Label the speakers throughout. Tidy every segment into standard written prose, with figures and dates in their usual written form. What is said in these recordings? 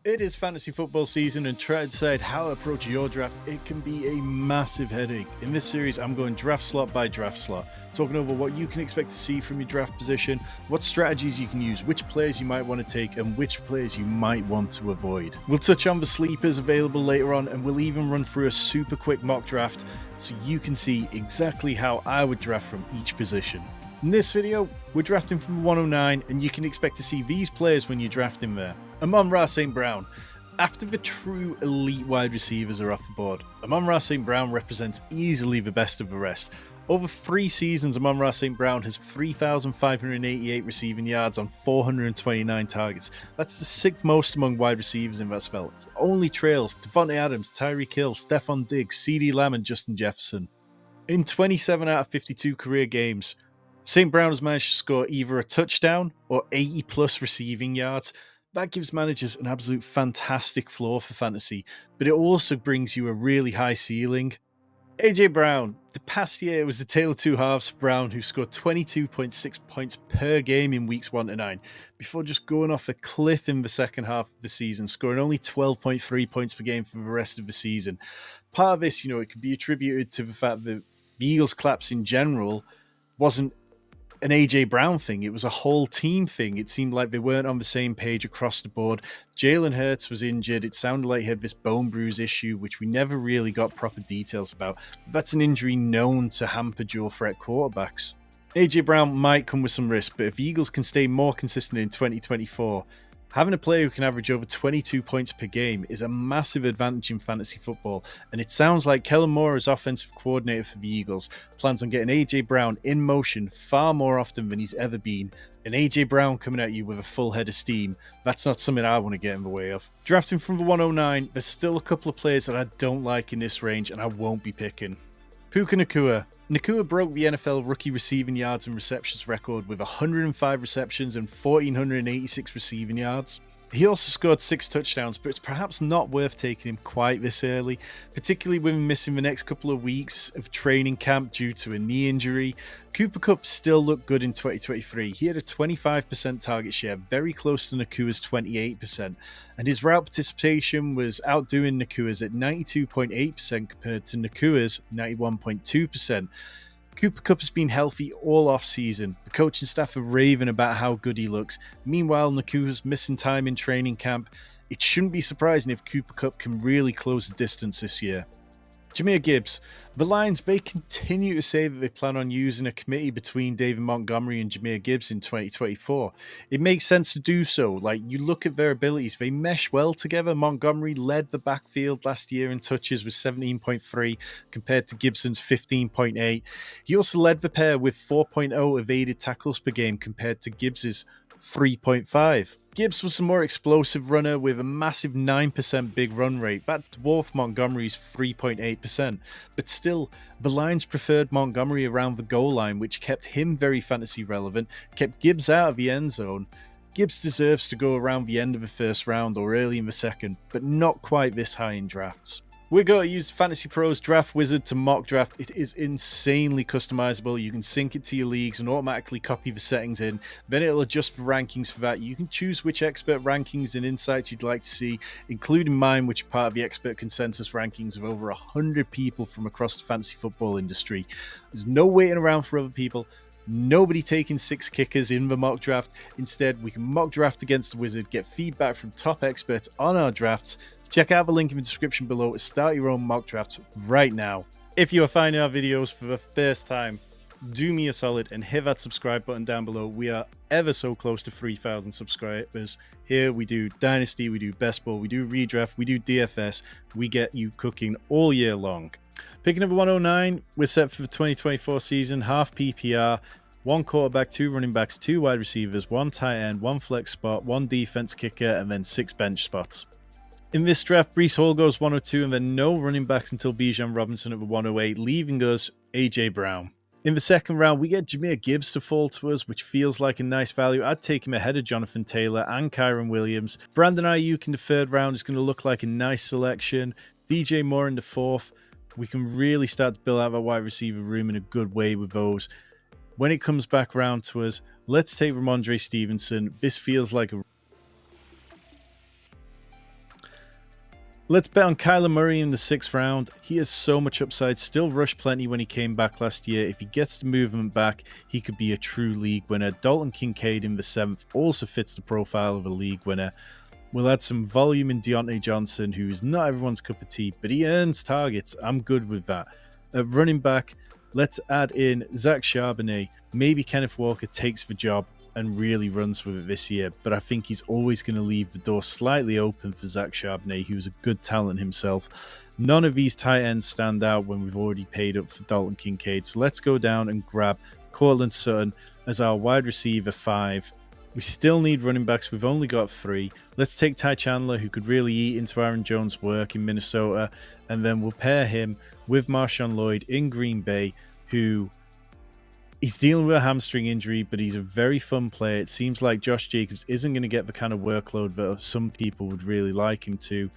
Speaker 1: It is fantasy football season, and try to decide how to approach your draft, it can be a massive headache. In this series, I'm going draft slot by draft slot, talking over what you can expect to see from your draft position, what strategies you can use, which players you might want to take, and which players you might want to avoid. We'll touch on the sleepers available later on, and we'll even run through a super quick mock draft so you can see exactly how I would draft from each position. In this video, we're drafting from 109, and you can expect to see these players when you're drafting there. Amon-Ra St. Brown. After the true elite wide receivers are off the board, Amon-Ra St. Brown represents easily the best of the rest. Over 3 seasons, Amon-Ra St. Brown has 3,588 receiving yards on 429 targets. That's the 6th most among wide receivers in that spell. He only trails Devontae Adams, Tyreek Hill, Stephon Diggs, CeeDee Lamb, and Justin Jefferson. In 27 out of 52 career games, St. Brown has managed to score either a touchdown or 80 plus receiving yards. That gives managers an absolute fantastic floor for fantasy, but it also brings you a really high ceiling. AJ Brown. The past year, it was the tale of two halves for Brown, who scored 22.6 points per game in weeks 1 to 9, before just going off a cliff in the second half of the season, scoring only 12.3 points per game for the rest of the season. Part of this, it could be attributed to the fact that the Eagles' collapse in general wasn't an AJ Brown thing. It was a whole team thing. It seemed like they weren't on the same page across the board. Jalen Hurts was injured. It sounded like he had this bone bruise issue, which we never really got proper details about. That's an injury known to hamper dual threat quarterbacks. AJ Brown might come with some risk, but if the Eagles can stay more consistent in 2024, having a player who can average over 22 points per game is a massive advantage in fantasy football, and it sounds like Kellen Moore, as offensive coordinator for the Eagles, plans on getting AJ Brown in motion far more often than he's ever been. And AJ Brown coming at you with a full head of steam, that's not something I want to get in the way of. Drafting from the 109, there's still a couple of players that I don't like in this range, and I won't be picking. Puka Nacua. Nacua broke the NFL rookie receiving yards and receptions record with 105 receptions and 1,486 receiving yards. He also scored 6 touchdowns, but it's perhaps not worth taking him quite this early, particularly with him missing the next couple of weeks of training camp due to a knee injury. Cooper Kupp still looked good in 2023. He had a 25% target share, very close to Nakua's 28%, and his route participation was outdoing Nakua's at 92.8% compared to Nakua's 91.2%. Cooper Kupp has been healthy all off-season. The coaching staff are raving about how good he looks. Meanwhile, Nakua's missing time in training camp. It shouldn't be surprising if Cooper Kupp can really close the distance this year. Jahmyr Gibbs. The Lions, they continue to say that they plan on using a committee between David Montgomery and Jahmyr Gibbs in 2024. It makes sense to do so. Like, you look at their abilities, they mesh well together. Montgomery led the backfield last year in touches with 17.3 compared to Gibson's 15.8. He also led the pair with 4.0 evaded tackles per game compared to Gibbs's 3.5. Gibbs was a more explosive runner with a massive 9% big run rate. That dwarfed Montgomery's 3.8%. But still, the Lions preferred Montgomery around the goal line, which kept him very fantasy relevant, kept Gibbs out of the end zone. Gibbs deserves to go around the end of the first round or early in the second, but not quite this high in drafts. We're going to use Fantasy Pros Draft Wizard to mock draft. It is insanely customizable. You can sync it to your leagues and automatically copy the settings in. Then it'll adjust the rankings for that. You can choose which expert rankings and insights you'd like to see, including mine, which are part of the expert consensus rankings of over 100 people from across the fantasy football industry. There's no waiting around for other people. Nobody taking 6 kickers in the mock draft. Instead, we can mock draft against the Wizard, get feedback from top experts on our drafts. Check out the link in the description below to start your own mock drafts right now. If you are finding our videos for the first time, do me a solid and hit that subscribe button down below. We are ever so close to 3,000 subscribers. Here we do Dynasty, we do Best Ball, we do Redraft, we do DFS. We get you cooking all year long. Picking number 109, we're set for the 2024 season, half PPR. 1 quarterback, 2 running backs, 2 wide receivers, 1 tight end, 1 flex spot, 1 defense kicker, and then 6 bench spots. In this draft, Breece Hall goes 102 and then no running backs until Bijan Robinson at the 108, leaving us AJ Brown. In the second round, we get Jahmyr Gibbs to fall to us, which feels like a nice value. I'd take him ahead of Jonathan Taylor and Kyron Williams. Brandon Ayuk in the third round is going to look like a nice selection. DJ Moore in the fourth. We can really start to build out our wide receiver room in a good way with those. When it comes back round to us, let's take Ramondre Stevenson. This feels like a Let's bet on Kyler Murray in the 6th round. He has so much upside, still rushed plenty when he came back last year. If he gets the movement back, he could be a true league winner. Dalton Kincaid in the 7th also fits the profile of a league winner. We'll add some volume in Deontay Johnson, who is not everyone's cup of tea, but he earns targets. I'm good with that. At running back, let's add in Zach Charbonnet. Maybe Kenneth Walker takes the job and really runs with it this year, but I think he's always going to leave the door slightly open for Zach Charbonnet, who's a good talent himself. None of these tight ends stand out when we've already paid up for Dalton Kincaid, so let's go down and grab Courtland Sutton as our wide receiver 5. We still need running backs. We've only got 3. Let's take Ty Chandler, who could really eat into Aaron Jones' work in Minnesota, and then we'll pair him with Marshawn Lloyd in Green Bay, who he's dealing with a hamstring injury, but he's a very fun player. It seems like Josh Jacobs isn't going to get the kind of workload that some people would really like him to.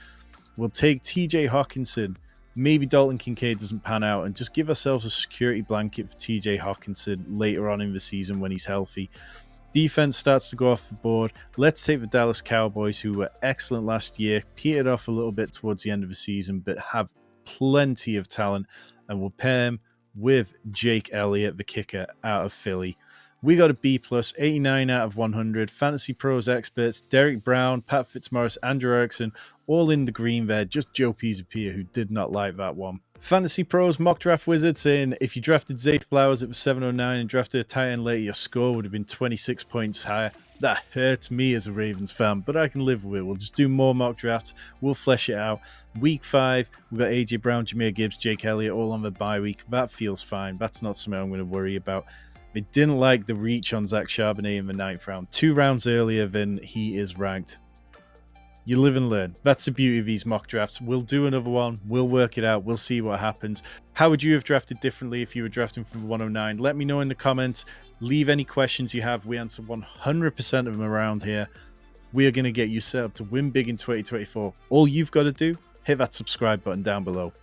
Speaker 1: We'll take TJ Hawkinson. Maybe Dalton Kincaid doesn't pan out, and just give ourselves a security blanket for TJ Hawkinson later on in the season when he's healthy. Defense starts to go off the board. Let's take the Dallas Cowboys, who were excellent last year, petered off a little bit towards the end of the season, but have plenty of talent, and we'll pair him with Jake Elliott, the kicker out of Philly. We got a B+, 89 out of 100. Fantasy Pros experts, Derek Brown, Pat Fitzmaurice, Andrew Erickson, all in the green there. Just Joe Pisapia, who did not like that one. Fantasy Pros Mock Draft Wizard saying if you drafted Zay Flowers at the 709 and drafted a tight end later, your score would have been 26 points higher. That hurts me as a Ravens fan, but I can live with it. We'll just do more mock drafts. We'll flesh it out. Week 5, we've got AJ Brown, Jahmyr Gibbs, Jake Elliott all on the bye week. That feels fine. That's not something I'm going to worry about. They didn't like the reach on Zach Charbonnet in the 9th round. 2 rounds earlier than he is ranked. You live and learn. That's the beauty of these mock drafts. We'll do another one. We'll work it out. We'll see what happens. How would you have drafted differently if you were drafting from 109? Let me know in the comments. Leave any questions you have. We answer 100% of them around here. We are going to get you set up to win big in 2024. All you've got to do, hit that subscribe button down below.